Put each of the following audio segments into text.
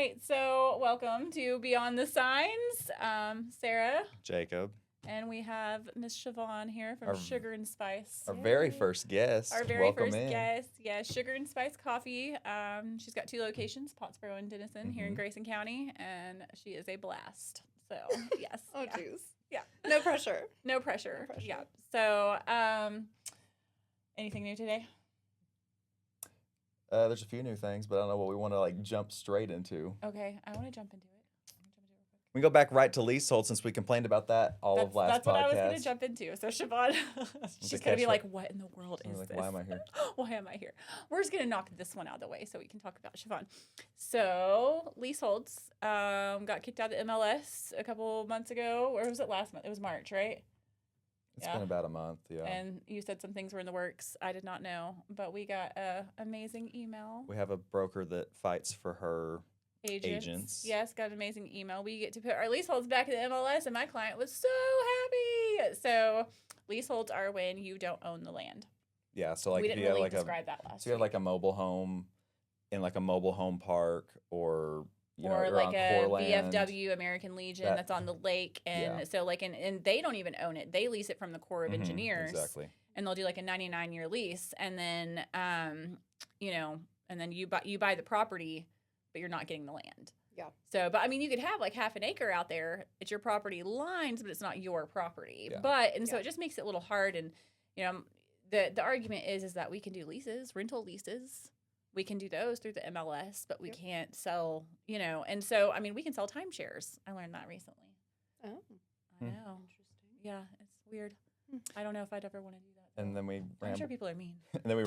right, so welcome to Beyond the Signs. Sarah. Jacob. And we have Miss Shuvonn here from Sugar and Spice. Our very first guest. Our very Welcome first in. guest. Yeah, Sugar and Spice Coffee. She's got 2 locations, Pottsboro and Denison, here in Grayson County, and she is a blast. So, yes. Oh, jeez. Yeah. No pressure. No pressure. Yeah. So, anything new today? There's a few new things, but I don't know what we want to jump straight into. Okay, I want to jump into it. We can go back right to leaseholds since we complained about that of last podcast. That's what I was going to jump into. So Shuvonn, she's going to be like, what in the world is this? Why am I here? Why am I here? We're just going to knock this one out of the way so we can talk about Shuvonn. So leaseholds got kicked out of the MLS a couple months ago. Or was it last month? It was March, right? It's been about a month, yeah. And you said some things were in the works. I did not know, but we got an amazing email. We have a broker that fights for her agents. Yes, got an amazing email. We get to put our leaseholds back in the MLS, and my client was so happy. So leaseholds are when you don't own the land. Yeah, so we didn't really describe that last. So you have like a mobile home in like a mobile home park, or like a VFW American Legion that's on the lake, and so and they don't even own it. They lease it from the Corps of Engineers, exactly. And they'll do like a 99-year lease, and then and then you buy the property, but you're not getting the land. Yeah. So, but I mean, you could have like half an acre out there. It's your property lines, but it's not your property. Yeah. So it just makes it a little hard. And the argument is that we can do leases, rental leases. We can do those through the MLS, but we can't sell, And so, I mean, we can sell timeshares. I learned that recently. Oh. I know. Interesting. Yeah, it's weird. I don't know if I'd ever want to do that. And then I'm sure people are mean. And then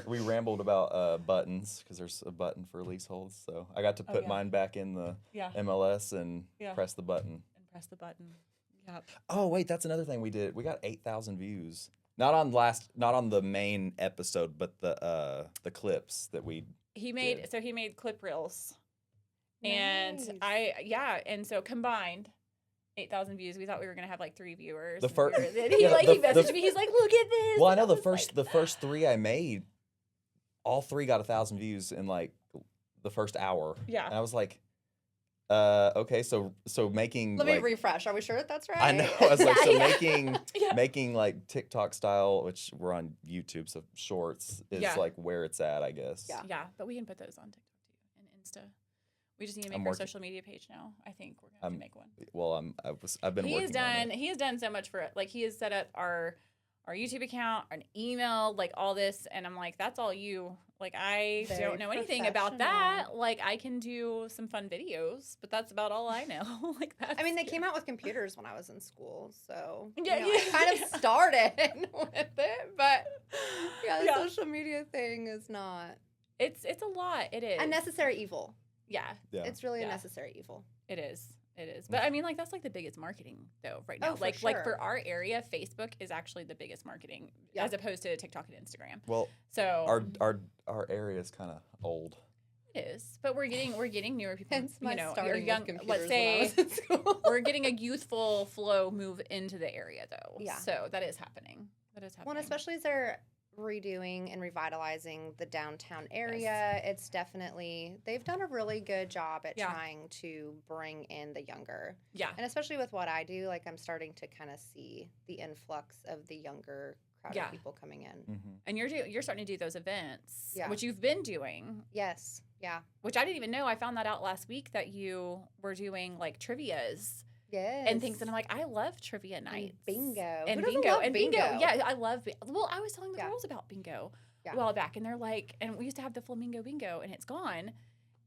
we rambled about buttons, because there's a button for leaseholds. So I got to put mine back in the MLS and press the button. Yeah. Oh wait, that's another thing we did. We got 8,000 views. Not on the main episode, but the clips that we did. So he made clip reels. Nice. And so combined 8,000 views. We thought we were gonna have like 3 viewers. The first, he messaged me. He's like, "Look at this." Well, I know the first 3 I made, all 3 got 1,000 views in like the first hour. Yeah, and I was like, okay, so making. Let me refresh. Are we sure that's right? I know. I was like, making like TikTok style, which we're on YouTube, so shorts is like where it's at, I guess. Yeah, but we can put those on TikTok too and Insta. We just need to make our social media page now. I think we're gonna have to make one. Well, I've been working on it. He has done so much for it. Like he has set up our YouTube account, an email, like all this, and I'm like, that's all you. Like I don't know anything about that. Like I can do some fun videos, but that's about all I know. I mean, they came out with computers when I was in school, so I kind of started with it. But the social media thing is not. It's a lot. It is a necessary evil. Yeah. It's really a necessary evil. It is. But I mean, like that's like the biggest marketing though right now. Like for our area, Facebook is actually the biggest marketing as opposed to TikTok and Instagram. Well, so our area is kind of old. It is, but we're getting newer people. You're young. Let's say we're getting a youthful flow move into the area though. Yeah. So that is happening. Well, and especially as they're redoing and revitalizing the downtown area, it's definitely they've done a really good job at trying to bring in the younger. Yeah. And especially with what I do, like I'm starting to kind of see the influx of the younger crowd of people coming in. Mm-hmm. And you're starting to do those events, Yeah. which you've been doing. Yes. Yeah. Which I didn't even know. I found that out last week that you were doing like trivias. Yes. And things, and I'm like, I love trivia nights. Bingo. And Who bingo. love And bingo. Yeah, I love Well, I was telling the girls about bingo a while back, and they're like, and we used to have the flamingo bingo, and it's gone.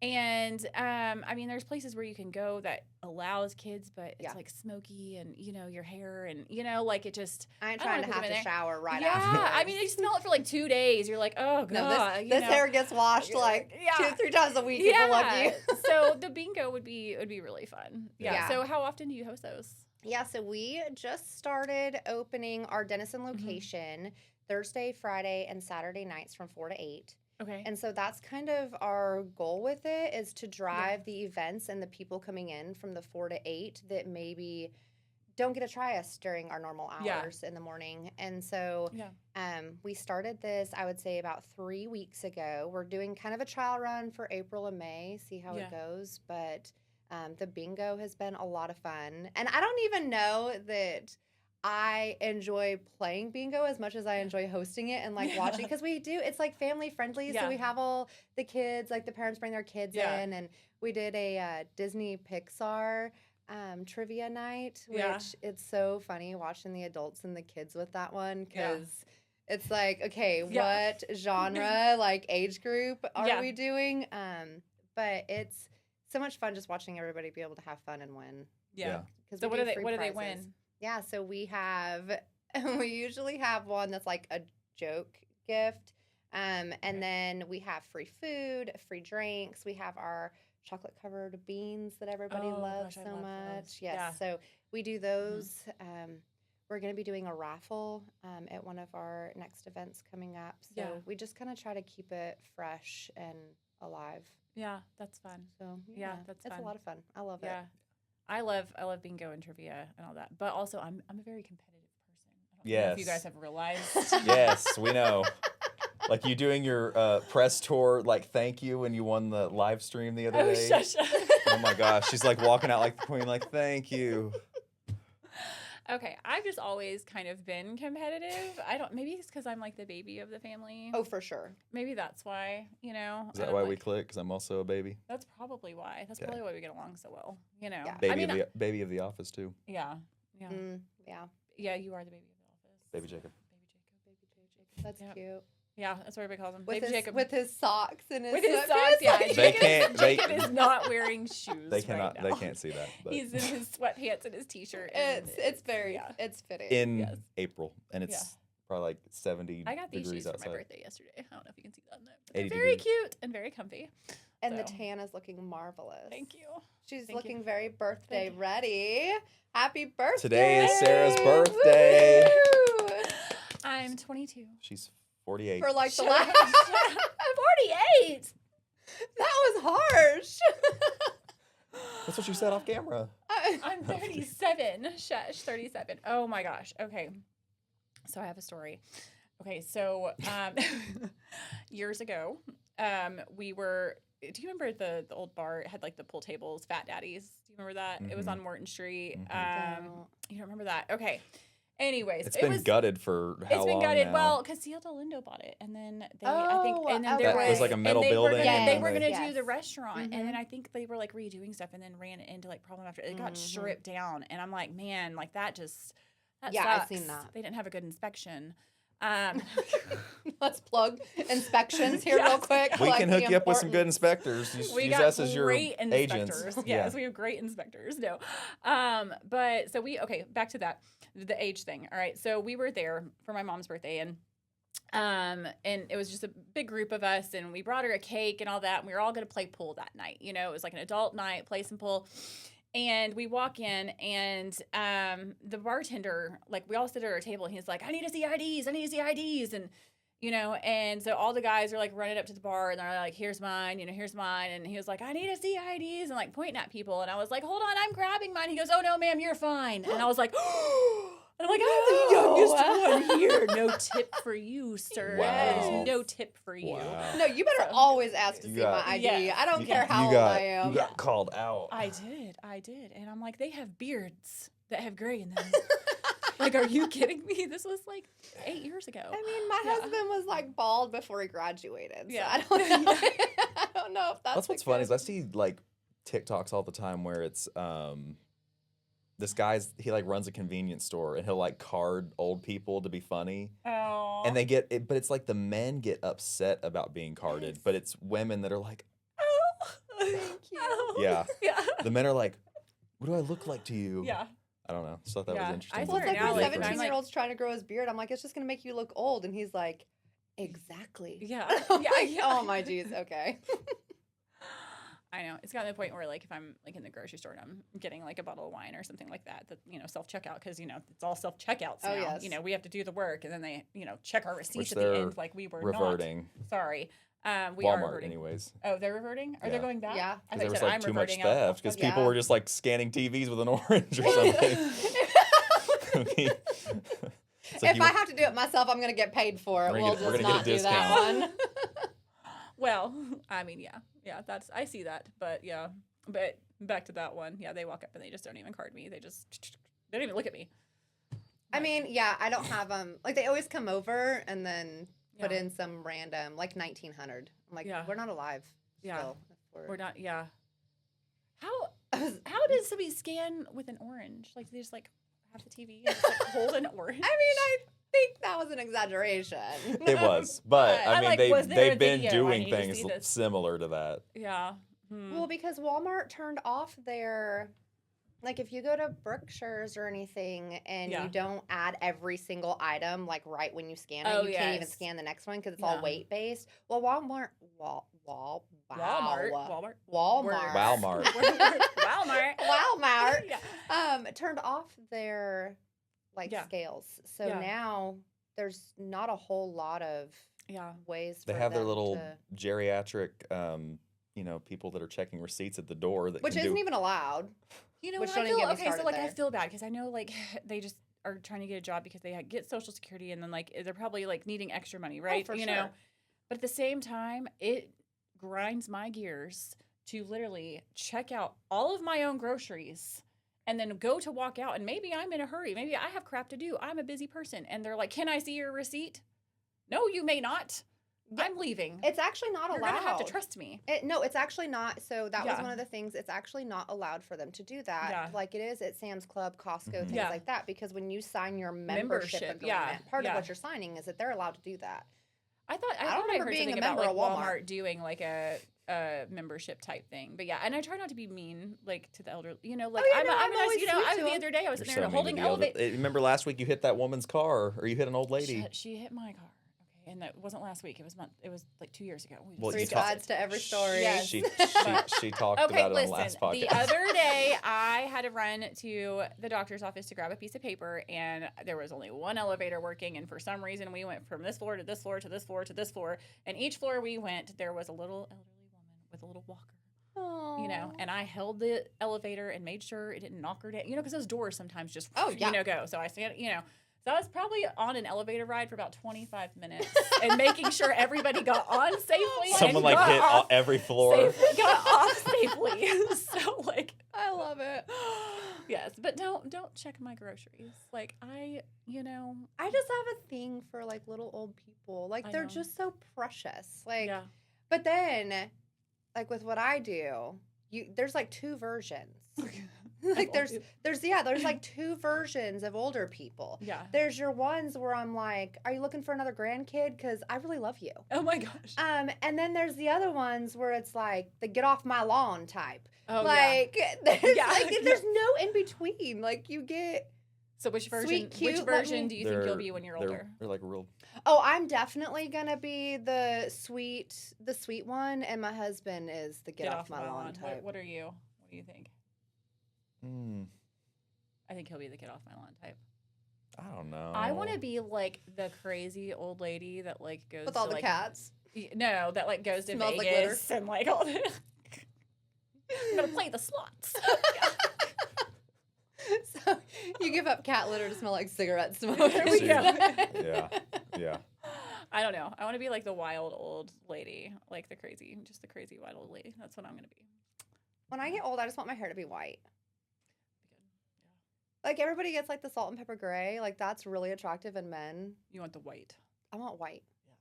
And I mean, there's places where you can go that allows kids, but it's like smoky and your hair and like it just. I ain't trying to have to shower right after. Yeah, I mean, you smell it for like 2 days. You're like, oh god. No, this hair gets washed like 2-3 times a week. People love you. So the bingo would be really fun. Yeah. So how often do you host those? Yeah. So we just started opening our Denison location Thursday, Friday, and Saturday nights from 4 to 8. Okay. And so that's kind of our goal with it, is to drive the events and the people coming in from the 4 to 8 that maybe don't get to try us during our normal hours in the morning. And so we started this, I would say, about 3 weeks ago. We're doing kind of a trial run for April and May, see how it goes. But the bingo has been a lot of fun. And I don't even know that I enjoy playing bingo as much as I enjoy hosting it and like watching, because it's like family friendly. So we have all the kids, like the parents bring their kids in, and we did a Disney Pixar trivia night, which it's so funny watching the adults and the kids with that one, because it's like, okay, what genre, like age group are we doing? But it's so much fun just watching everybody be able to have fun and win. So what do they win? Yeah, so we usually have one that's like a joke gift. And then we have free food, free drinks. We have our chocolate covered beans that everybody loves so much. Yes. So we do those. We're going to be doing a raffle at one of our next events coming up. So we just kind of try to keep it fresh and alive. Yeah, that's fun. So that's fun. It's a lot of fun. I love it. I love bingo and trivia and all that. But also I'm a very competitive person. I don't know if you guys have realized. Yes, we know. Like you doing your press tour, like thank you when you won the live stream the other day. Shush. Oh my gosh, she's like walking out like the queen, like thank you. Okay, I've just always kind of been competitive. Maybe it's because I'm like the baby of the family. Oh, for sure. Maybe that's why, you know. Is that why we click? Because I'm also a baby? That's probably why. That's probably why we get along so well, you know. Yeah. Baby of the office too. Yeah. Yeah, you are the baby of the office. Baby Jacob. That's cute. Yeah, that's what everybody calls him. With Baby Jacob. With his socks and his socks, yeah. Jacob is not wearing shoes. They cannot. Right now. They can't see that. But. He's in his sweatpants and his t-shirt. It's very it's fitting. In April, and it's probably like 70 I got these degrees shoes outside. for my birthday yesterday. I don't know if you can see that. They're very cute and very comfy. And the tan is looking marvelous. Thank you. She's looking very birthday ready. Happy birthday! Today is Sarah's birthday. Woo! I'm 22. She's 48. For like the last. I'm 48. That was harsh. That's what you said off camera. I'm 37. Shush, 37. Oh my gosh. Okay. So I have a story. Okay, so years ago, we were. Do you remember the old bar? It had like the pool tables, Fat Daddies. Do you remember that? It was on Morton Street. You don't remember that? Okay. Anyways, it's been gutted for how long? It's been gutted. Now? Well, because Seal Dolindo bought it, and then they, it was like a metal building. They were gonna do the restaurant, and then I think they were like redoing stuff, and then ran into like problem after it got stripped down, and I'm like, man, like that sucks. I've seen that. They didn't have a good inspection. Let's plug inspections here real quick. We can hook you up with some good inspectors. Use us as your agents. Yes, we have great inspectors. No, but so back to that, the age thing. All right, so we were there for my mom's birthday, and it was just a big group of us, and we brought her a cake and all that, and we were all going to play pool that night. You know, it was like an adult night, play some pool. And we walk in, and the bartender, like, we all sit at our table, and he's like, I need to see IDs. And, you know, and so all the guys are, like, running up to the bar, and they're like, here's mine. And he was like, I need to see IDs, and, like, pointing at people. And I was like, hold on, I'm grabbing mine. He goes, oh, no, ma'am, you're fine. And I was like, and I'm like, I'm the youngest one here. No tip for you, sir. Wow. There's no tip for you. Wow. No, you better always ask to see my ID. Yeah. I don't care how old I am. You got called out. I did. And I'm like, they have beards that have gray in them. Like, are you kidding me? This was like 8 years ago. I mean, my husband was like bald before he graduated. So I don't know if that's what's funny is I see like TikToks all the time where it's this guy's, he like runs a convenience store, and he'll like card old people to be funny. Oh. And they get it, but it's like the men get upset about being carded, but it's women that are like, oh, thank you. Yeah. The men are like, what do I look like to you? Yeah. I don't know. Just thought that was interesting. Well, it's like when 17-year-old's trying to grow his beard. I'm like, it's just going to make you look old. And he's like, exactly. Yeah. Oh, my geez. Okay. I know. It's gotten to the point where, like, if I'm, like, in the grocery store and I'm getting, like, a bottle of wine or something like that, you know, self-checkout, because, you know, it's all self-checkouts now. Yes. You know, we have to do the work, and then they, you know, check our receipts Which at the end like we were reverting. Not. Sorry. We Walmart, are reverting. anyways. Oh, they're reverting? Are they going back? Yeah. Because there was, like, too much theft, because people were just, like, scanning TVs with an orange or something. If I have to do it myself, I'm going to get paid for it. We'll just not do that one. Well, I mean, yeah, I see that, but back to that one. Yeah, they walk up and they just don't even card me. They don't even look at me. I mean, yeah, I don't have like they always come over and then put in some random like 1900. I'm like, we're not alive. Yeah, still. We're not. Yeah. How did somebody scan with an orange? Like they just like have the TV and just like hold an orange. I mean, I think that was an exaggeration. It was, but I mean, they've been doing things similar to that. Yeah. Well, because Walmart turned off their, like, if you go to Brookshire's or anything and you don't add every single item, like, right when you scan it, you can't even scan the next one because it's all weight-based. Well, Walmart turned off their, like, scales. So now there's not a whole lot of ways for They have their them little geriatric people that are checking receipts at the door which isn't even allowed. You know what I feel? Okay, so like I feel bad because I know like they just are trying to get a job because they get Social Security and then like they're probably like needing extra money, right? Oh, for sure. But at the same time, it grinds my gears to literally check out all of my own groceries and then go to walk out and maybe I'm in a hurry. Maybe I have crap to do. I'm a busy person. And they're like, "Can I see your receipt?" No, you may not. I'm leaving. It's actually not allowed. You're going to have to trust me. No, it's actually not. So that was one of the things. It's actually not allowed for them to do that like it is at Sam's Club, Costco, things like that. Because when you sign your membership agreement, part of what you're signing is that they're allowed to do that. I don't remember being a member of Walmart doing like a membership type thing, but and I try not to be mean like to the elderly. The other day I was sitting there holding elevator. Remember last week you hit that woman's car, or you hit an old lady. She hit my car. And that wasn't last week. It was like 2 years ago. Three sides to every story. Yes. She talked about it on the last podcast. The other day, I had to run to the doctor's office to grab a piece of paper, and there was only one elevator working. And for some reason, we went from this floor to this floor to this floor to this floor. And each floor we went, there was a little elderly woman with a little walker. Aww. And I held the elevator and made sure it didn't knock her down. Because those doors sometimes just go. So I stand, So I was probably on an elevator ride for about 25 minutes and making sure everybody got on safely. Someone like hit every floor. Got off safely. So like, I love it. Yes, but don't check my groceries. Like I just have a thing for like little old people. Like they're just so precious. Like, but then, like with what I do, there's like two versions. Like there's like two versions of older people. Yeah. There's your ones where I'm like, are you looking for another grandkid? Because I really love you. Oh my gosh. And then there's the other ones where it's like the get off my lawn type. Oh like there's no in between. Like you get. So which version? Sweet, cute, which version do you think you'll be when you're older? They're like real. Oh, I'm definitely gonna be the sweet one, and my husband is the get off my lawn type. What are you? What do you think? I think he'll be the get off my lawn type. I don't know. I want to be like the crazy old lady that like goes with all to, the cats. No, that like goes to Smells Vegas and like all the. I'm gonna play the slots. So you give up cat litter to smell like cigarette smoke. There we go. Yeah. I don't know. I want to be like the wild old lady, like the crazy wild old lady. That's what I'm gonna be. When I get old, I just want my hair to be white. Like, everybody gets, like, the salt and pepper gray. Like, that's really attractive in men. You want the white. I want white. Yeah.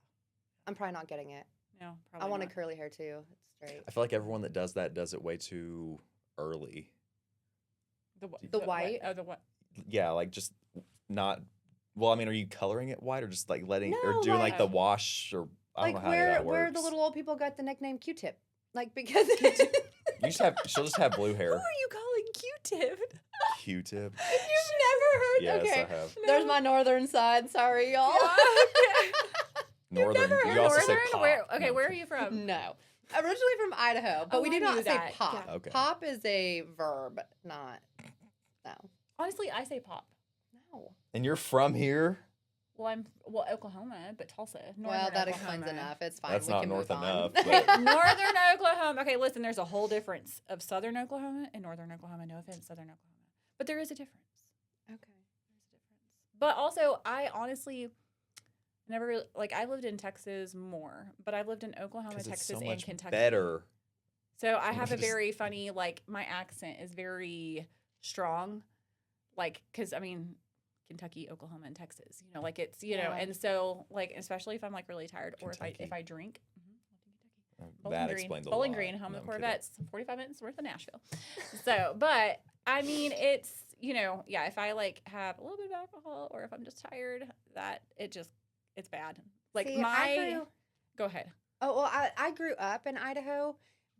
I'm probably not getting it. No, probably I want not. a curly hair, too. It's straight. I feel like everyone that does that does it way too early. The white? Oh, the what? Yeah, like, just not... Well, I mean, are you coloring it white or just, like, letting... No, or doing, like, the wash or... I don't know how that works. Where the little old people got the nickname Q-tip. Like, because... She'll just have blue hair. Who are you calling Q-tip? Q-tip. You've never heard? Yes, okay. I have. No. There's my northern side. Sorry, y'all. Yeah, okay. Northern. You've never heard you also northern? say pop. Where are you from? No. Originally from Idaho, but we do not say pop. Yeah. Okay. Pop is a verb, not... No. Honestly, I say pop. No. And you're from here? Well, Oklahoma, but Tulsa. Well, that explains enough. It's fine. That's not north enough. Northern Oklahoma. Okay, listen, there's a whole difference of southern Oklahoma and northern Oklahoma. No offense, southern Oklahoma. But there is a difference. Okay. But also, I honestly never really, like, I lived in Texas more, but I've lived in Oklahoma, Texas, so and much Kentucky. better. So I have a very funny, like, my accent is very strong, like, because, I mean, Kentucky, Oklahoma, and Texas, you know, like, it's, you know, and so, like, especially if I'm, like, really tired or if I drink. That explains a lot. Bowling Green, home of the Corvettes, 45 minutes north of Nashville. So, but, I mean, it's, you know, yeah, if I, like, have a little bit of alcohol or if I'm just tired, that, it's bad. Like, go ahead. Oh, well, I grew up in Idaho,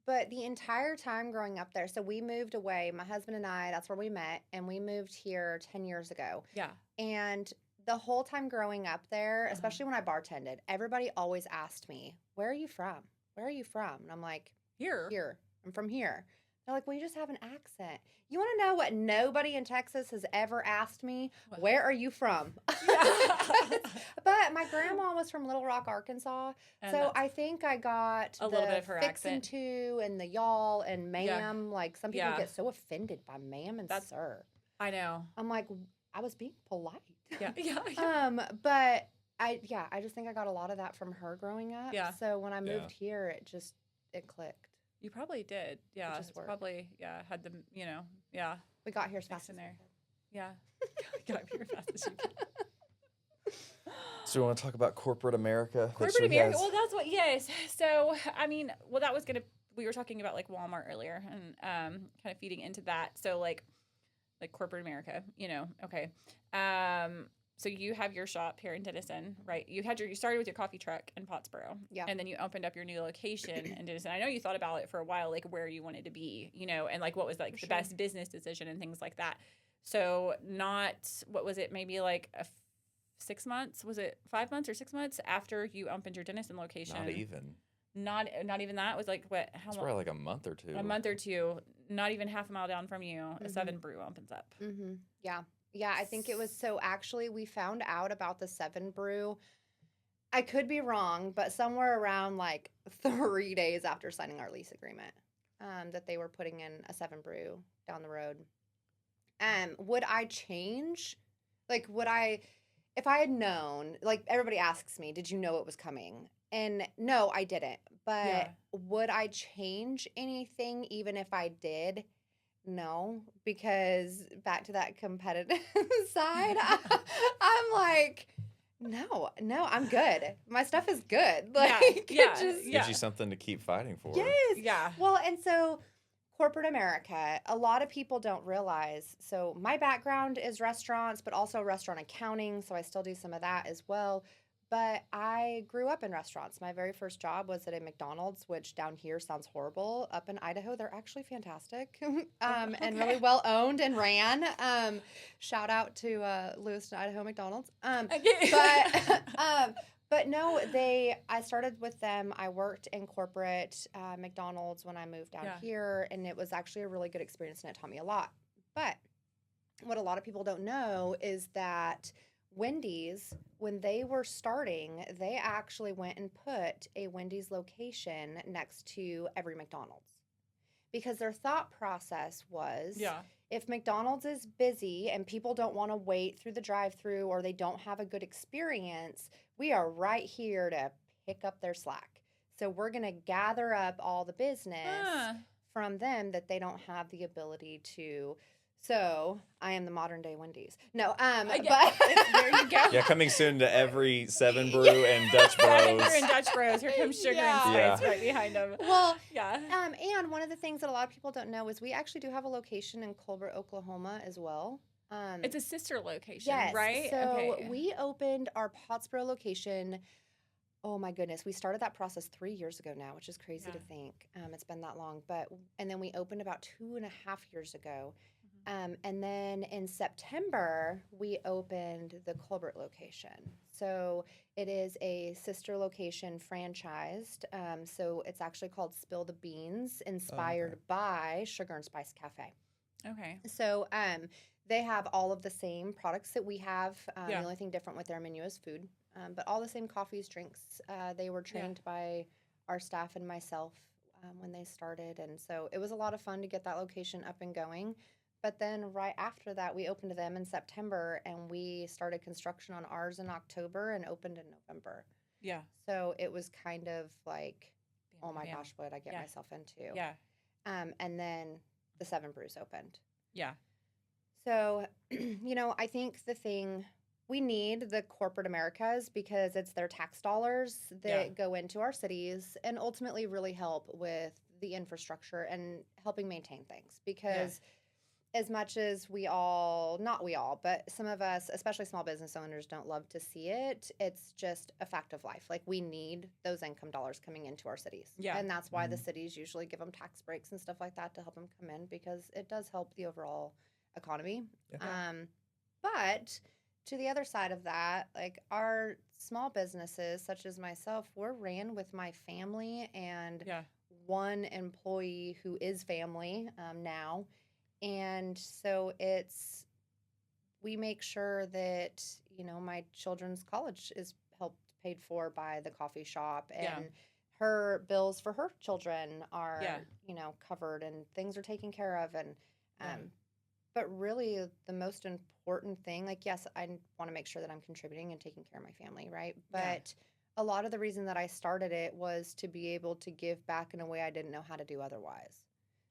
but the entire time growing up there, so we moved away, my husband and I, that's where we met, and we moved here 10 years ago. Yeah. And the whole time growing up there, especially when I bartended, everybody always asked me, where are you from? Where are you from? And I'm like, Here. I'm from here. They're like, well, you just have an accent. You want to know what nobody in Texas has ever asked me? What? Where are you from? But my grandma was from Little Rock, Arkansas. And so I think I got a little bit of her accent too, and the y'all and ma'am. Yeah. Like, some people get so offended by ma'am and sir. I know. I'm like, I was being polite. Yeah. But I just think I got a lot of that from her growing up. Yeah. So when I moved here, it clicked. You probably did. Yeah. It's probably, had them, you know, We got here as fast as there. Yeah. Got here as fast as you could. So you want to talk about corporate America? Corporate America. Well, that's what, yes. So, I mean, that was we were talking about, like, Walmart earlier and kind of feeding into that. So, like corporate America, you know, okay. So you have your shop here in Denison, right? You started with your coffee truck in Pottsboro. Yeah. And then you opened up your new location in Denison. I know you thought about it for a while, like, where you wanted to be, you know, and, like, what was, like, the best business decision and things like that. So what was it, maybe, like, 6 months? Was it 5 months or 6 months after you opened your Denison location? Not even. Not even that? It was, like, what? It's probably like a month or two. A month or two. Not even half a mile down from you, a 7 Brew opens up. Mm-hmm. Yeah. Yeah, I think it was, so actually we found out about the 7 Brew, I could be wrong, but somewhere around, like, 3 days after signing our lease agreement, that they were putting in a 7 Brew down the road. Would I change? Like, if I had known, like, everybody asks me, did you know it was coming? And no, I didn't. But would I change anything even if I did? No, because back to that competitive side, I'm like, no, I'm good. My stuff is good. Like, gives you something to keep fighting for. Yes. Yeah. Well, and so corporate America, a lot of people don't realize. So my background is restaurants, but also restaurant accounting. So I still do some of that as well. But I grew up in restaurants. My very first job was at a McDonald's, which down here sounds horrible. Up in Idaho, they're actually fantastic and really well owned and ran. Shout out to Lewiston, Idaho McDonald's. But no, I started with them. I worked in corporate McDonald's when I moved down here, and it was actually a really good experience, and it taught me a lot. But what a lot of people don't know is that Wendy's, when they were starting, they actually went and put a Wendy's location next to every McDonald's. Because their thought process was, if McDonald's is busy and people don't want to wait through the drive-thru or they don't have a good experience, we are right here to pick up their slack. So we're going to gather up all the business from them that they don't have the ability to. So I am the modern day Wendy's. No, but there you go. Yeah, coming soon to every 7 Brew and Dutch Bros. 7 Brew and Dutch Bros. Here comes Sugar and Spice right behind them. Well, and one of the things that a lot of people don't know is we actually do have a location in Colbert, Oklahoma as well. It's a sister location, right? So we opened our Pottsboro location. Oh my goodness, we started that process 3 years ago now, which is crazy to think. It's been that long, and then we opened about 2.5 years ago. And then in September, we opened the Colbert location. So it is a sister location franchised. So it's actually called Spill the Beans, inspired by Sugar and Spice Cafe. Okay. So they have all of the same products that we have. The only thing different with their menu is food. But all the same coffees, drinks. They were trained by our staff and myself when they started. And so it was a lot of fun to get that location up and going. But then right after that, we opened them in September, and we started construction on ours in October and opened in November. Yeah. So it was kind of like, oh my gosh, what did I get myself into? Yeah. And then the 7 Brews opened. Yeah. So, I think we need the corporate Americas because it's their tax dollars that go into our cities and ultimately really help with the infrastructure and helping maintain things. Because as much as not we all, but some of us, especially small business owners, don't love to see it, it's just a fact of life. Like, we need those income dollars coming into our cities. Yeah. And that's why the cities usually give them tax breaks and stuff like that to help them come in, because it does help the overall economy. Yeah. But to the other side of that, like, our small businesses, such as myself, we're ran with my family and one employee who is family now. And so we make sure that, my children's college is helped paid for by the coffee shop, and her bills for her children are, covered, and things are taken care of. And, but really the most important thing, like, yes, I want to make sure that I'm contributing and taking care of my family. Right. But a lot of the reason that I started it was to be able to give back in a way I didn't know how to do otherwise.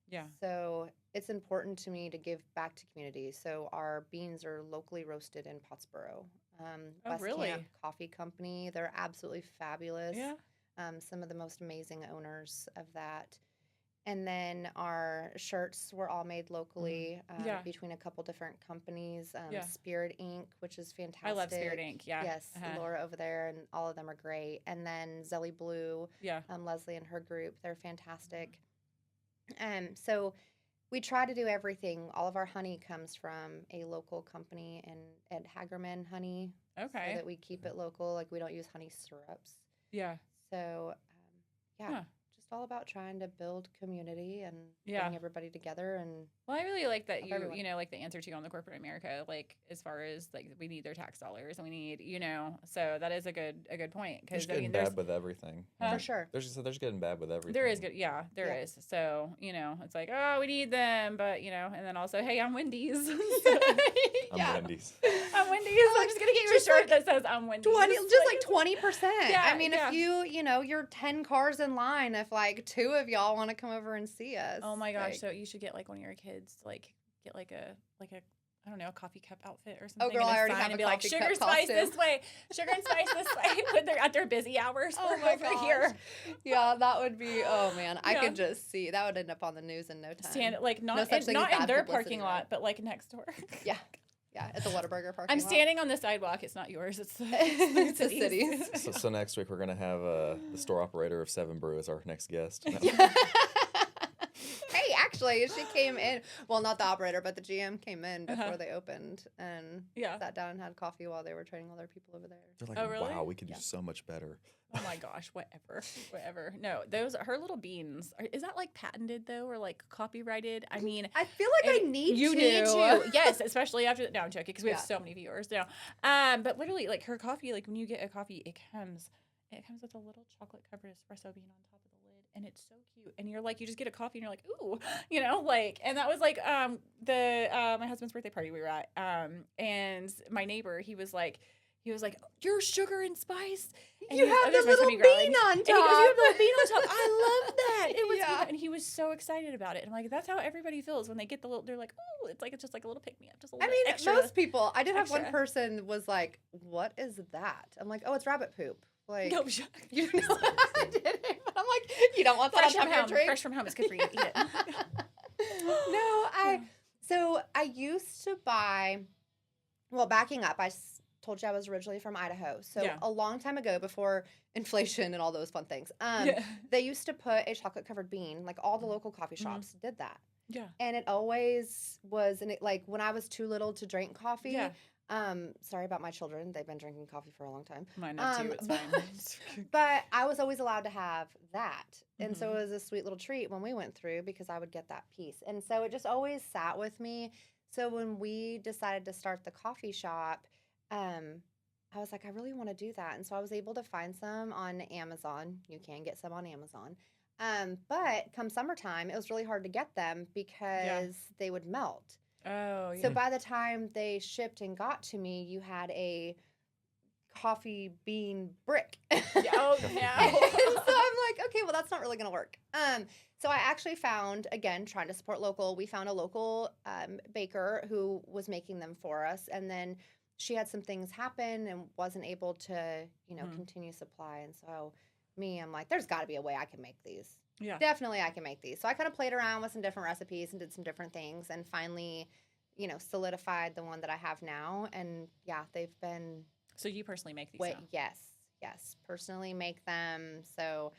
Yeah. So it's important to me to give back to communities. So our beans are locally roasted in Pottsboro. West really? Camp Coffee Company. They're absolutely fabulous. Yeah. Some of the most amazing owners of that. And then our shirts were all made locally between a couple different companies. Spirit Inc., which is fantastic. I love Spirit Inc., yeah. Yes, Laura over there, and all of them are great. And then Zelly Blue, Leslie and her group, they're fantastic. So we try to do everything. All of our honey comes from a local company at Hagerman Honey. Okay. So that we keep it local. Like, we don't use honey syrups. Yeah. So, just all about trying to build community and getting everybody together. And well, I really like that like the answer to on the corporate America, like, as far as like we need their tax dollars and we need, so that is a good point, because getting bad with everything. For sure. There's getting bad with everything. There is good, there is. So it's like, oh, we need them, but and then also, hey, I'm Wendy's. I'm Wendy's. I'm Wendy's. I'm just gonna get you a shirt that says I'm Wendy's. 20%. Yeah, I mean, if you're 10 cars in line, if like 2 of y'all want to come over and see us. Oh my gosh! So you should get like one of your kids, like get like a I don't know, a coffee cup outfit or something. Oh, girl, I already have and a be like, coffee sugar cup spice costume. this way, sugar and spice this way. When they're at their busy hours, over here. Yeah, that would be. Oh man, I could just see that would end up on the news in no time. Stand like not no in their parking lot, but like next door. Yeah, at the Whataburger parking lot. I'm standing on the sidewalk. It's not yours. It's it's the city's. So next week we're gonna have the store operator of 7 Brew as our next guest. Hey, actually, she came in. Well, not the operator, but the GM came in before they opened and sat down and had coffee while they were training all their people over there. They're like, wow, we could do so much better. Oh my gosh, whatever. No, her little beans. Is that like patented though, or like copyrighted? I mean, I feel like need to. Yes, especially after. No, I'm joking, because we have so many viewers now. But literally, like, her coffee, like when you get a coffee, it comes with a little chocolate covered espresso bean on top of the lid, and it's so cute. And you're like, you just get a coffee, and you're like, ooh, and that was like my husband's birthday party we were at, and my neighbor, he was like, you're sugar and spice. And you have the little bean on top. And he goes, you have the little bean on top. I love that. It was, and he was so excited about it. And I'm like, that's how everybody feels when they get the little. They're like, oh, it's just like a little pick me up, just a little. Extra. Most people. I did have one person was like, what is that? I'm like, oh, it's rabbit poop. Like, no, you know, I didn't. But I'm like, you don't want that on top of your drink? Fresh from home. It's good for you. Eat it. So I used to buy. Well, backing up, I told you I was originally from Idaho. So a long time ago, before inflation and all those fun things, they used to put a chocolate-covered bean. Like, all the local coffee shops did that. Yeah. And it always was, and it, like, when I was too little to drink coffee, sorry about my children. They've been drinking coffee for a long time. Mine too. It's fine. But I was always allowed to have that. And so it was a sweet little treat when we went through, because I would get that piece. And so it just always sat with me. So when we decided to start the coffee shop, I was like, I really want to do that. And so I was able to find some on Amazon. You can get some on Amazon. But come summertime, it was really hard to get them because they would melt. Oh, yeah. So by the time they shipped and got to me, you had a coffee bean brick. Oh, no. So I'm like, okay, well, that's not really going to work. So I actually found, again, trying to support local, we found a local baker who was making them for us. And then she had some things happen and wasn't able to, continue supply. And so I'm like, there's got to be a way I can make these. Yeah. Definitely I can make these. So I kind of played around with some different recipes and did some different things and finally, solidified the one that I have now. And yeah, they've been... So you personally make these now? Yes. Personally make them. So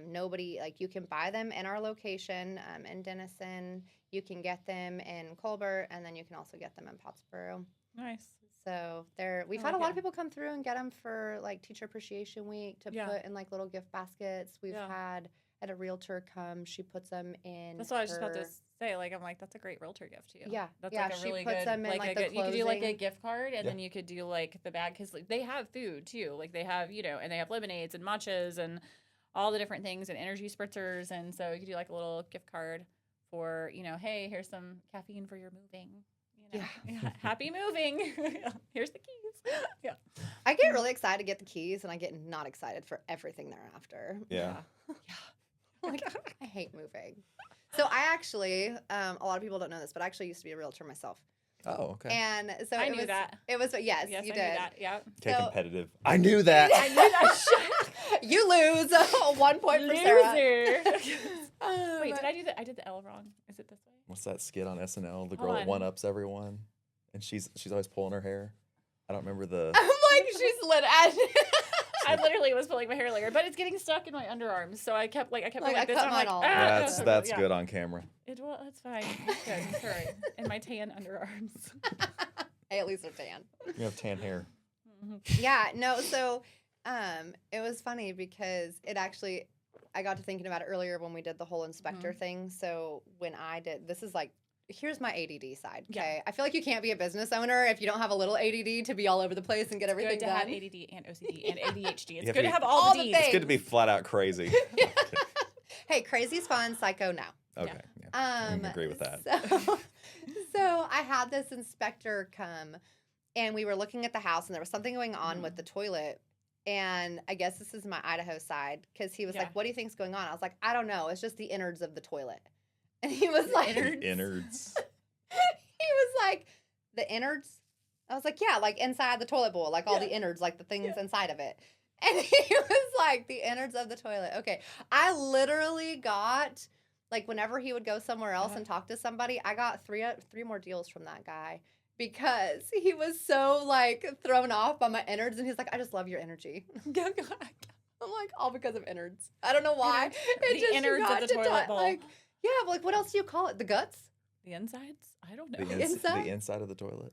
nobody, you can buy them in our location in Denison. You can get them in Colbert, and then you can also get them in Pottsboro. Nice. So we've had a lot of people come through and get them for Teacher Appreciation Week to put in little gift baskets. We've had a realtor come. She puts them in. That's what I was just about to say. I'm like, that's a great realtor gift too. Yeah, that's a really good. Them in, you could do a gift card, and then you could do the bag because they have food too. They have and they have lemonades and matchas and all the different things and energy spritzers, and so you could do a little gift card for hey, here's some caffeine for your moving. Happy moving. Here's the keys. Yeah. I get really excited to get the keys, and I get not excited for everything thereafter. Yeah. I hate moving. So I actually, a lot of people don't know this, but I actually used to be a realtor myself. Oh, okay. And so I knew that. It was, yes, you I did. Knew that. Yeah. Okay, competitive. I knew that. I knew that. You lose 1 point for Sarah. Wait, did I do that? I did the L wrong. Is it this way? What's that skit on SNL? The girl that one-ups everyone, and she's always pulling her hair. I don't remember the. I'm like, she's lit at. I literally was pulling my hair later, but it's getting stuck in my underarms, so I kept going like this. I'm like, that's good on camera. That's fine. It's good. It's all right. And my tan underarms. Hey, at least they're tan. You have tan hair. Yeah, no. So, it was funny because it actually, I got to thinking about it earlier when we did the whole inspector thing. So when I did, this is here's my ADD side. Okay, I feel like you can't be a business owner if you don't have a little ADD to be all over the place and get everything done. It's good to have ADD and OCD and ADHD. It's good to have all the Ds. It's good to be flat out crazy. Hey, crazy's fun. Psycho, no. Okay, I agree with that. So I had this inspector come, and we were looking at the house, and there was something going on with the toilet. And I guess this is my Idaho side, because he was like, "What do you think's going on?" I was like, "I don't know. It's just the innards of the toilet." And he was like, innards. He was like, the innards? I was like, yeah, inside the toilet bowl, all the innards, the things inside of it. And he was like, the innards of the toilet. Okay. I literally got, whenever he would go somewhere else and talk to somebody, I got three more deals from that guy because he was so, thrown off by my innards. And he's like, I just love your energy. I'm like, all because of innards. I don't know why. The innards of the toilet bowl. Yeah, but what else do you call it? The guts? The insides? I don't know. The inside of the toilet.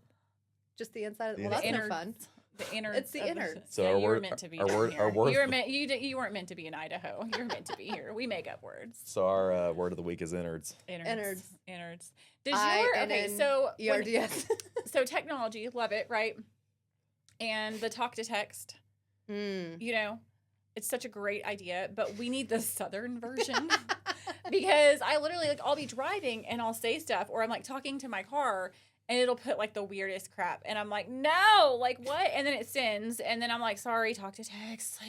Just the inside. Well, that's no fun. The innards. It's the innards. So you were meant to be here. You weren't meant to be in Idaho. You were meant to be here. We make up words. So our word of the week is innards. Innards. Did so ERDS. So technology, love it, right? And the talk to text. It's such a great idea, but we need the southern version. Because I literally, I'll be driving and I'll say stuff, or I'm, talking to my car, and it'll put, the weirdest crap. And I'm like, no, what? And then it sends, and then I'm like, sorry, talk to text.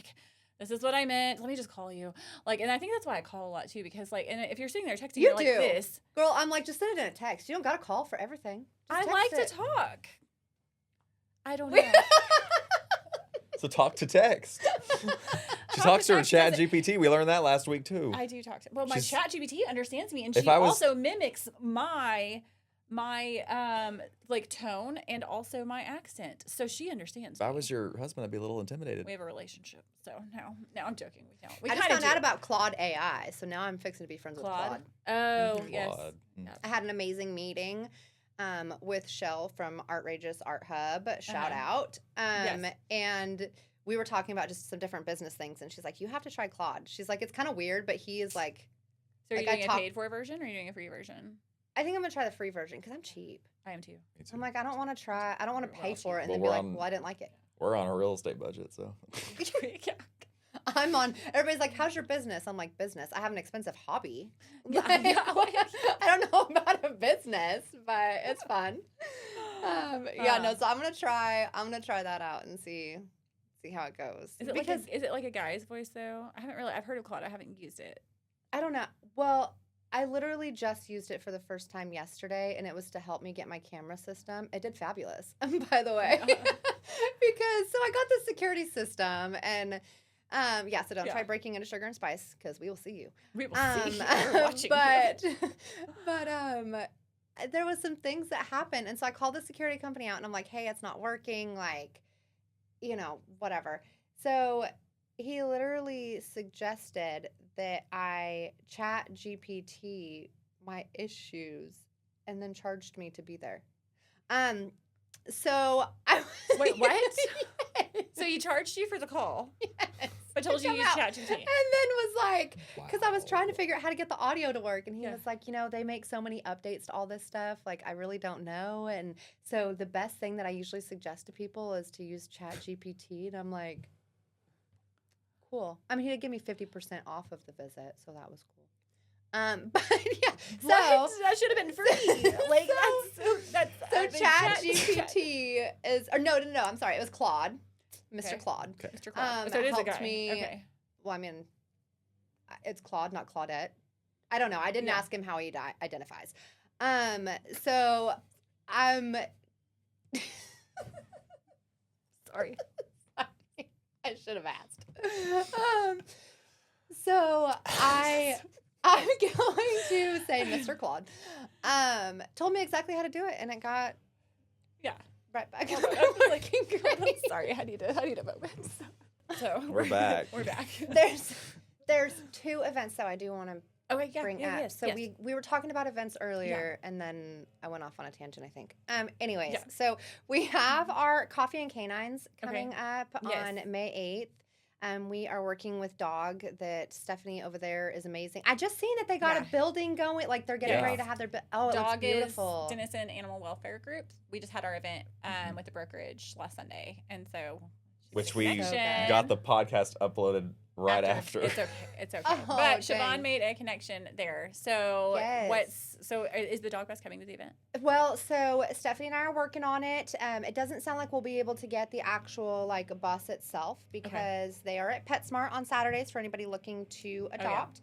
This is what I meant. Let me just call you. And I think that's why I call a lot, too, because, and if you're sitting there texting, you're like this. Girl, I'm like, just send it in a text. You don't got to call for everything. I like to talk. I don't know. So talk to text. She talks to her chat GPT. We learned that last week too. I do talk to. Well, my chat GPT understands me, and she also mimics my tone and also my accent, so she understands. If I was your husband, I'd be a little intimidated. We have a relationship, so no, I'm joking. We don't. I just found out about Claude AI, so now I'm fixing to be friends with Claude. Oh, yes. I had an amazing meeting with Shell from Artrageous Art Hub. Shout out. And we were talking about just some different business things, and she's like, you have to try Claude. She's like, it's kind of weird, but he is like... So are you doing a paid for version, or are you doing a free version? I think I'm going to try the free version, because I'm cheap. I am too. I'm like, I don't want to pay for it and then be like, well, I didn't like it. We're on a real estate budget, so... I'm on. Everybody's like, "How's your business?" I'm like, "Business. I have an expensive hobby. Yeah, I don't know about a business, but it's fun." No. So I'm gonna try that out and see how it goes. Is it like a guy's voice though? I've heard of Claude. I haven't used it. I don't know. Well, I literally just used it for the first time yesterday, and it was to help me get my camera system. It did fabulous, by the way, because I got the security system, and so don't try breaking into Sugar and Spice because we will see you. We will see you. We're watching. But there was some things that happened, and so I called the security company out, and I'm like, "Hey, it's not working. Like, whatever." So he literally suggested that I chat GPT my issues and then charged me to be there. So I Wait, what? Yes. So he charged you for the call? Yes. But told you to use ChatGPT. And then was like, because I was trying to figure out how to get the audio to work. And he was like, they make so many updates to all this stuff. Like, I really don't know. And so the best thing that I usually suggest to people is to use ChatGPT. And I'm like, cool. I mean, he did give me 50% off of the visit, so that was cool. But yeah, so that should have been free. Like so ChatGPT is, or no, I'm sorry, it was Claude, Mr. Claude. Okay. Mr. Claude. So it is a guy. Me. Okay. Well, I mean, it's Claude, not Claudette. I don't know. I didn't ask him how he identifies. So I'm sorry. I should have asked. So I'm going to say Mr. Claude told me exactly how to do it, and it got right back. I'm sorry, I need a moment. So we're back. We're back. There's two events that I do want to bring up. Yes, so we were talking about events earlier, and then I went off on a tangent, I think. Anyways, so we have our Coffee and Canines coming up on May 8th. We are working with Dog. That Stephanie over there is amazing. I just seen that they got a building going. Like they're getting ready to have their it looks beautiful. Dog is Denison Animal Welfare Group. We just had our event with the brokerage last Sunday, and so which we got the podcast uploaded right after. It's okay. But Shuvonn made a connection there. So is the Dog Bus coming to the event? Well, so Stephanie and I are working on it. It doesn't sound like we'll be able to get the actual bus itself because they are at PetSmart on Saturdays for anybody looking to adopt.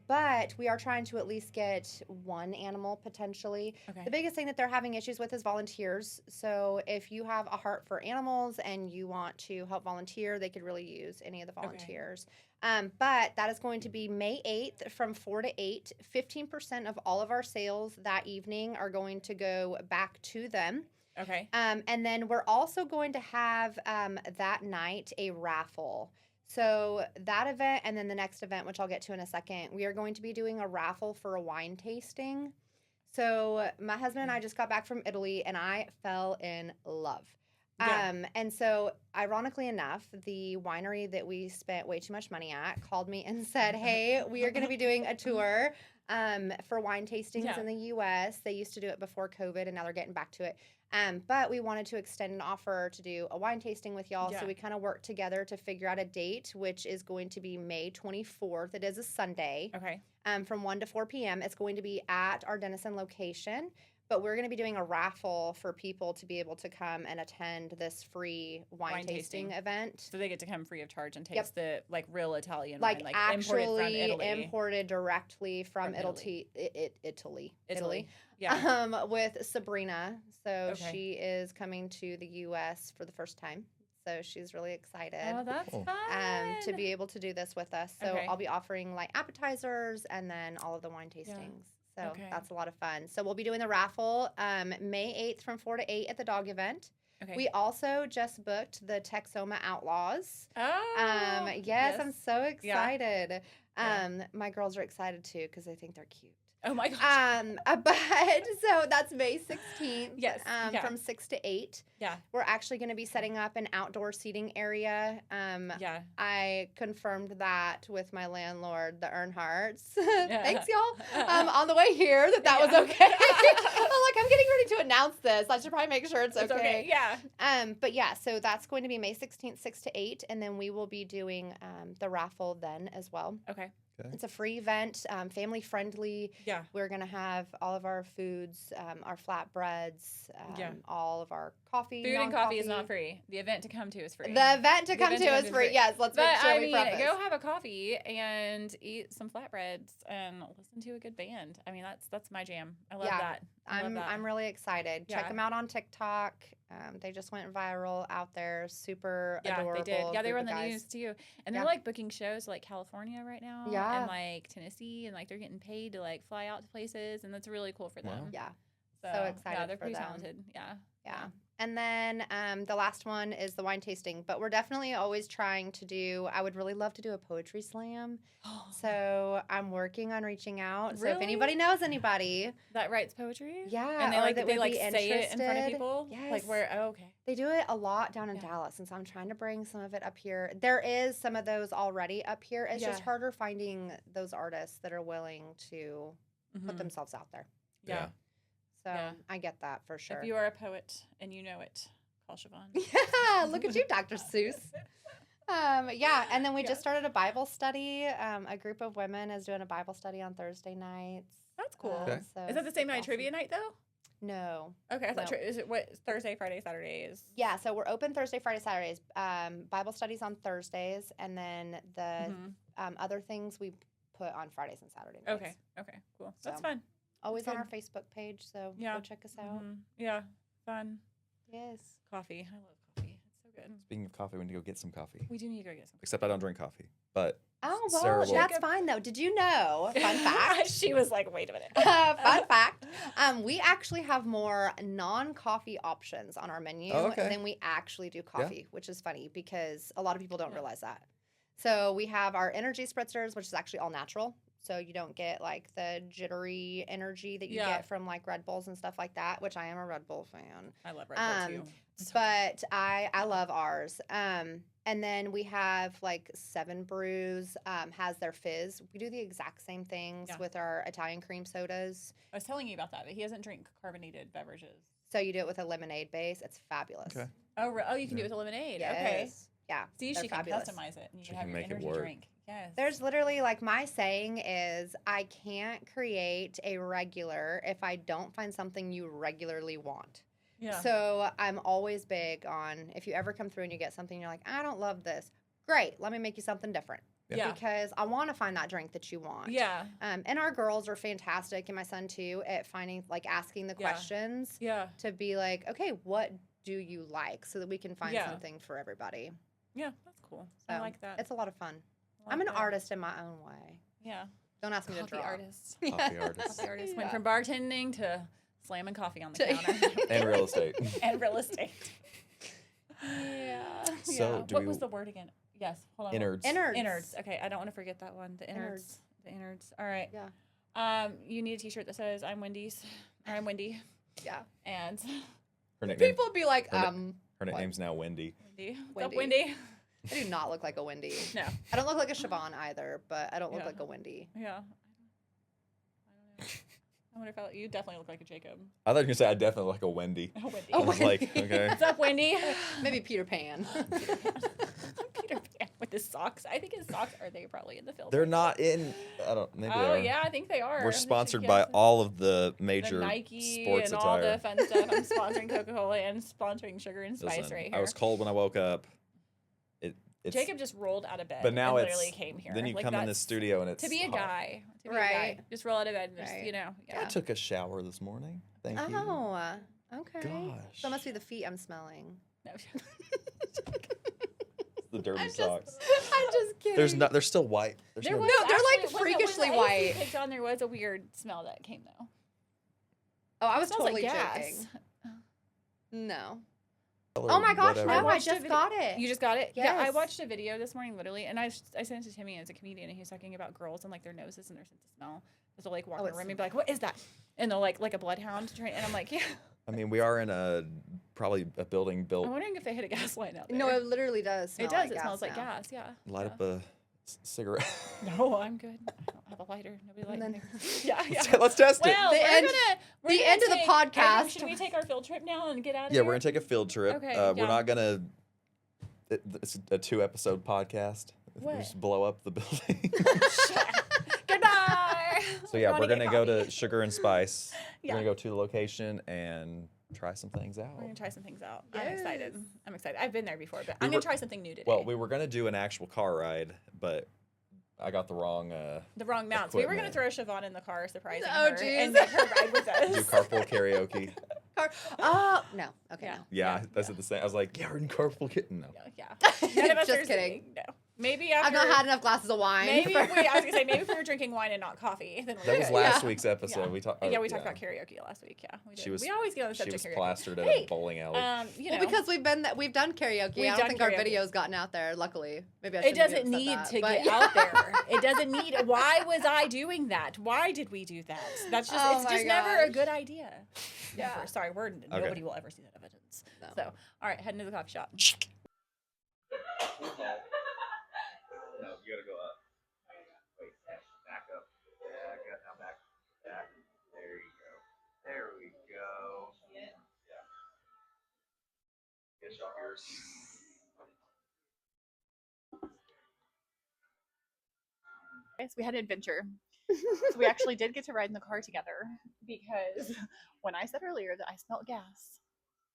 But we are trying to at least get one animal potentially. The biggest thing that they're having issues with is volunteers. So if you have a heart for animals and you want to help volunteer, they could really use any of the volunteers. But that is going to be May 8th from 4 to 8. 15% of all of our sales that evening are going to go back to them. Okay. And then we're also going to have that night a raffle. So that event and then the next event, which I'll get to in a second, we are going to be doing a raffle for a wine tasting. So my husband and I just got back from Italy, and I fell in love. And so, ironically enough, the winery that we spent way too much money at called me and said, "Hey, we are going to be doing a tour for wine tastings in the U.S. They used to do it before COVID, and now they're getting back to it. But we wanted to extend an offer to do a wine tasting with y'all. So we kind of worked together to figure out a date, which is going to be May 24th. It is a Sunday. Okay. From 1 to 4 p.m. It's going to be at our Denison location. But we're going to be doing a raffle for people to be able to come and attend this free wine tasting event. So they get to come free of charge and taste the real Italian wine, actually imported directly from Italy. Yeah. With Sabrina. So she is coming to the U.S. for the first time. So she's really excited. Oh, that's fun. To be able to do this with us. So I'll be offering appetizers and then all of the wine tastings. Yeah. So that's a lot of fun. So we'll be doing the raffle May 8th from 4 to 8 at the Dog event. Okay. We also just booked the Texoma Outlaws. Oh, yes, I'm so excited. My girls are excited too because they think they're cute. Oh my gosh. But so that's May 16th. Yes. From 6 to 8. Yeah. We're actually going to be setting up an outdoor seating area. I confirmed that with my landlord, the Earnharts. Thanks, y'all. On the way here, that was okay. I'm getting ready to announce this. I should probably make sure it's okay. Yeah. But yeah, so that's going to be May 16th, 6 to 8, and then we will be doing the raffle then as well. Okay. It's a free event, family friendly. Yeah. We're going to have all of our foods, our flatbreads, all of our coffee. Food and coffee is not free. The event to come to is free. The event to come to is free. Yes, let's make sure we preface. Go have a coffee and eat some flatbreads and listen to a good band. I mean, that's my jam. I love that. I'm really excited. Check them out on TikTok. They just went viral out there. Super adorable. They did. Yeah, they were on the news too. And they're like booking shows like California right now. Yeah. And like Tennessee, and like they're getting paid to like fly out to places, and that's really cool for them. Wow. Yeah. So excited. Yeah, they're for pretty them. talented. Yeah. Yeah. And then the last one is the wine tasting. But we're definitely always trying to do, I would really love to do a poetry slam. So I'm working on reaching out. Really? So if anybody knows anybody that writes poetry. Yeah. And they say it in front of people. Yes. Like where, okay. They do it a lot down in Dallas. And so I'm trying to bring some of it up here. There is some of those already up here. It's just harder finding those artists that are willing to put themselves out there. Yeah. So I get that for sure. If you are a poet and you know it, call Shuvonn. Yeah, look at you, Dr. Seuss. And then we just started a Bible study. A group of women is doing a Bible study on Thursday nights. That's cool. So is that the same night trivia night though? No. Okay, I thought is it what Thursday, Friday, Saturday is? Yeah, so we're open Thursday, Friday, Saturdays. Bible studies on Thursdays, and then the other things we put on Fridays and Saturday nights. Okay, cool. So that's fun. Always on our Facebook page, so go check us out. Yeah, fun. Yes. Coffee. I love coffee. It's so good. Speaking of coffee, we need to go get some coffee. We do need to go get some. Except I don't drink coffee. But that's fine though. Did you know? Fun fact. She was like, "Wait a minute." Fun fact. We actually have more non-coffee options on our menu than we actually do coffee, which is funny because a lot of people don't realize that. So we have our energy spritzers, which is actually all natural. So you don't get like the jittery energy that you get from like Red Bulls and stuff like that, which I am a Red Bull fan. I love Red Bull too. But I love ours. And then we have like 7 Brews has their fizz. We do the exact same things with our Italian cream sodas. I was telling you about that, but he doesn't drink carbonated beverages. So you do it with a lemonade base. It's fabulous. Okay. Oh, you can do it with a lemonade. Yes. Okay. Yeah. See, she can customize it, and you can have your energy drink. Yes. There's literally like my saying is I can't create a regular if I don't find something you regularly want. Yeah. So I'm always big on if you ever come through and you get something you're like, I don't love this. Great. Let me make you something different. Yeah. Because I want to find that drink that you want. Yeah. And our girls are fantastic, and my son too, at finding like asking the questions. Yeah. To be like, okay, what do you like, so that we can find something for everybody. Yeah, that's cool. So I like that. It's a lot of fun. I'm an artist in my own way. Yeah. Don't ask me to draw. Coffee artist. Coffee artist. Coffee artist. Went from bartending to slamming coffee on the counter. And real estate. And real estate. So what was the word again? Yes. Hold on. Innards. Innards. Okay, I don't want to forget that one. The innards. The innards. All right. Yeah. You need a T-shirt that says "I'm Wendy's" or "I'm Wendy." Yeah. And her nickname, people be like, her nickname's now Wendy. Wendy. What's up, Wendy? I do not look like a Wendy. No. I don't look like a Shuvonn either, but I don't look like a Wendy. Yeah. I don't know. I wonder if you definitely look like a Jacob. I thought you were going to say I definitely look like a Wendy. Oh, Wendy. I was like, okay. What's up, Wendy? Maybe Peter Pan. Peter Pan with his socks. I think his socks are probably in the film. They're not in. I don't. Maybe they are. Yeah, I think they are. We're sponsored by all of the major Nike sports and attire. all the fun stuff. I'm sponsoring Coca-Cola and sponsoring Sugar and Spice Listen, right here. I was cold when I woke up. Jacob just rolled out of bed. But now and literally came here. Then you come in the studio and it's to be a hot. guy. To be Right. a guy. Just roll out of bed and just Yeah. I took a shower this morning. Thank you. Oh, okay. Gosh. So it must be the feet I'm smelling. No. The dirty socks. I'm just kidding. They're still white. They're like freakishly white. Picked on, there was a weird smell that came though. Oh, I was It smells totally like joking. gas. No. Oh my gosh, whatever. no, I just got it. You just got it? Yes. Yeah, I watched a video this morning, literally, and I sent it to Timmy as a comedian, and he was talking about girls and, like, their noses and their sense of smell. So they'll, like, walk in the room and be like, what is that? And they'll, like a bloodhound. And I'm like, yeah. I mean, we are in probably a building built. I'm wondering if they hit a gas line out there. No, it literally does smell like gas. It smells like gas, yeah. Light up a cigarette. No, I'm good. I don't have a lighter. Nobody likes me. Yeah. Let's test it. Well, the end of the podcast. Should we take our field trip now and get out of here? here? We're going to take a field trip. Okay. We're not going to. It's a 2-episode podcast. What? We just blow up the building. Goodbye. So yeah, we're gonna go to Sugar and Spice. Yeah. We're gonna go to the location and try some things out. We're gonna try some things out. Yes. I'm excited. I've been there before, but I'm gonna try something new today. Well, we were gonna do an actual car ride, but I got the wrong mounts. We were gonna throw Shuvonn in the car, surprising her, geez. and make her ride with us. do carpool karaoke. No. Okay. Yeah. No. Yeah, that's the same. I was like, yeah, we're in carpool kitten. No. Yeah. None of us Just are kidding. singing. No. Maybe after. I've not had enough glasses of wine. Maybe I was gonna say maybe if we were drinking wine and not coffee, then That was good. last week's episode. Yeah. We talked. Yeah, we talked about karaoke last week. Yeah, we did. We always get on the subject She of was karaoke. plastered at a bowling alley. Well, because we've done karaoke. I don't think our video's gotten out there. Luckily, maybe I it doesn't need to get out there. It doesn't need. Why was I doing that? Why did we do that? That's just. It's just never a good idea. Yeah. Never. Sorry, nobody will ever see that evidence. No. So, all right, heading to the coffee shop. No, you gotta go up. Wait, back up. Now back. There you go. There we go. Yeah. Get off yours. Yes, we had an adventure. So we actually did get to ride in the car together because when I said earlier that I smelled gas,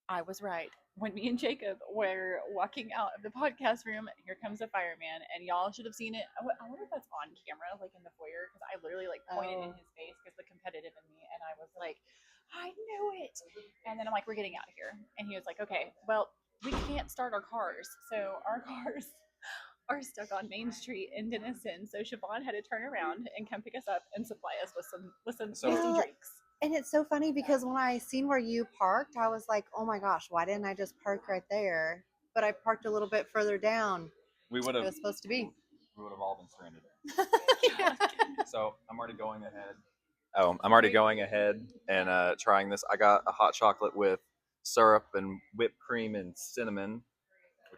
I was right. When me and Jacob were walking out of the podcast room, here comes a fireman, and y'all should have seen it. I wonder if that's on camera, like in the foyer, because I literally like pointed in his face because the competitive in me, and I was like, I knew it. And then I'm like, we're getting out of here. And he was like, okay, well, we can't start our cars. So our cars are stuck on Main Street in Denison. So Shuvonn had to turn around and come pick us up and supply us with some tasty drinks. And it's so funny because when I seen where you parked, I was like, oh my gosh, why didn't I just park right there? But I parked a little bit further down. It was supposed to be. We would have all been stranded. Yeah. So I'm already going ahead. I'm already going ahead and trying this. I got a hot chocolate with syrup and whipped cream and cinnamon.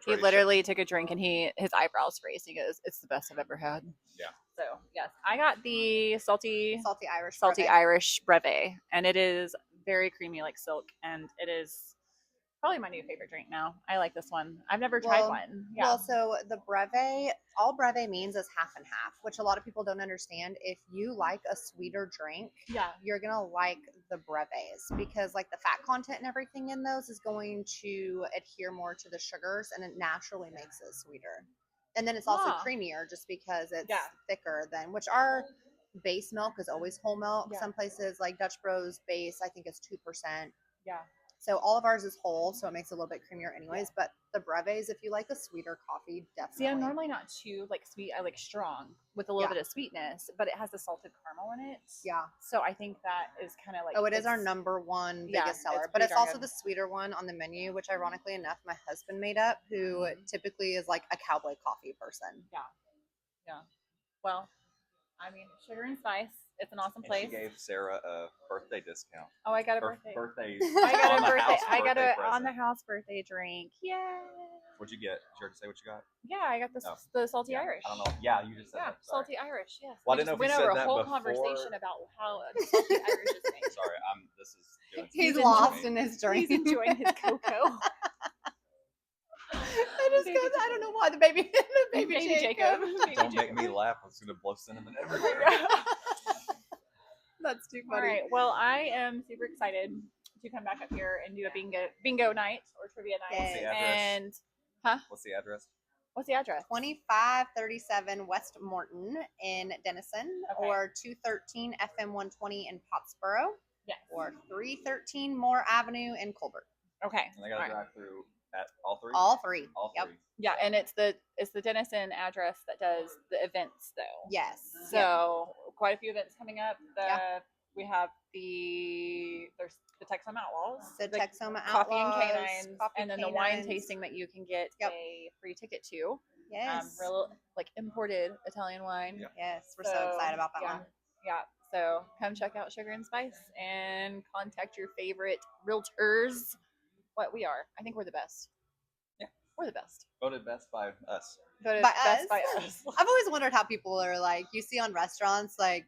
He literally took a drink and his eyebrows raised. He goes, "It's the best I've ever had." Yeah. So yes, I got the salty Irish brevet, and it is very creamy like silk, and it is probably my new favorite drink now. I like this one. I've never tried one. Yeah. Well, so the brevet, all brevet means is half and half, which a lot of people don't understand. If you like a sweeter drink, you're gonna like the brevets because like the fat content and everything in those is going to adhere more to the sugars, and it naturally makes it sweeter. And then it's also creamier just because it's thicker than, which our base milk is always whole milk. Some places like Dutch Bros base, I think is 2%. Yeah. So all of ours is whole, so it makes it a little bit creamier anyways. But the brevets, if you like a sweeter coffee, definitely. See, I'm normally not too like sweet. I like strong with a little bit of sweetness, but it has the salted caramel in it. Yeah. So I think that is kind of like. Oh, it is our number one biggest seller, but it's also the sweeter one on the menu, which ironically enough, my husband made up, who typically is like a cowboy coffee person. Yeah. Yeah. Well, I mean, Sugar and Spice. It's an awesome place. She gave Sarah a birthday discount. Oh, I got a birthday. I got a on the house birthday drink. Yay! What'd you get? Did you already say what you got? Yeah, I got the salty Irish. I don't know. Yeah, you just said that. Salty Irish. Yes. Well, I didn't know if you said that before. We went over a whole conversation about how salty Irish is made. Sorry, this is doing. He's lost in his drink. He's enjoying his cocoa. I don't know why the baby Jacob. Don't make me laugh. I'm just gonna blow cinnamon everywhere. That's too funny. All right. Well, I am super excited to come back up here and do a bingo night or trivia night. What's the address? What's the address? What's the address? 2537 West Morton in Denison, or 213 FM 120 in Pottsboro, or 313 Moore Avenue in Colbert. Okay. And I got to drive through at all three. All three. Yep. Yeah, and it's the Denison address that does the events though. Yes. So quite a few events coming up. We have there's the the Texoma Outlaws, the Texoma Coffee Outlaws, and Canines, and then the wine tasting that you can get a free ticket to. Yes. Real like imported Italian wine. Yep. Yes, we're so excited about that one. Yeah. So come check out Sugar and Spice and contact your favorite realtors. What we are. I think we're the best. Yeah. We're the best. Voted best by us. Voted best by us. I've always wondered how people are like, you see on restaurants, like,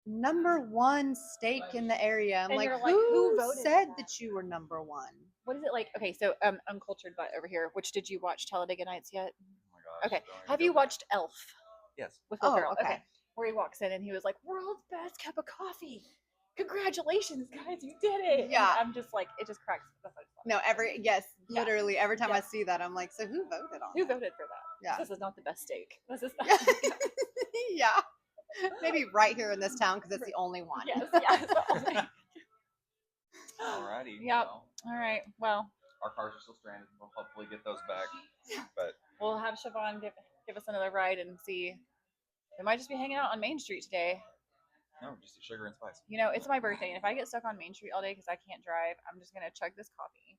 #1 steak in the area. I'm like, who said that you were #1? What is it like? Okay, so Uncultured Butt over here. Which did you watch Talladega Nights yet? Oh my gosh. Okay. Have you watched Elf? Yes. With Will Ferrell. Okay. Where he walks in and he was like, "World's best cup of coffee. Congratulations, guys, you did it." Yeah. And I'm just like, it just cracks. That's no, literally every time I see that, I'm like, so who voted on Who voted for that? Yeah. This is not the best steak. This is yeah. Maybe right here in this town because it's the only one. Yes. Alrighty. Yep. All right. Well, our cars are still stranded. We'll hopefully get those back. But we'll have Shuvonn give us another ride and see. We might just be hanging out on Main Street today. No, just Sugar and Spice. You know, it's my birthday, and if I get stuck on Main Street all day because I can't drive, I'm just gonna chug this coffee,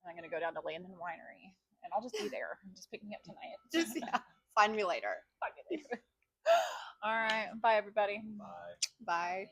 and I'm gonna go down to Landon Winery, and I'll just be there. I'm just picking me up tonight. Just find me later. Find me later. All right. Bye, everybody. Bye. Bye.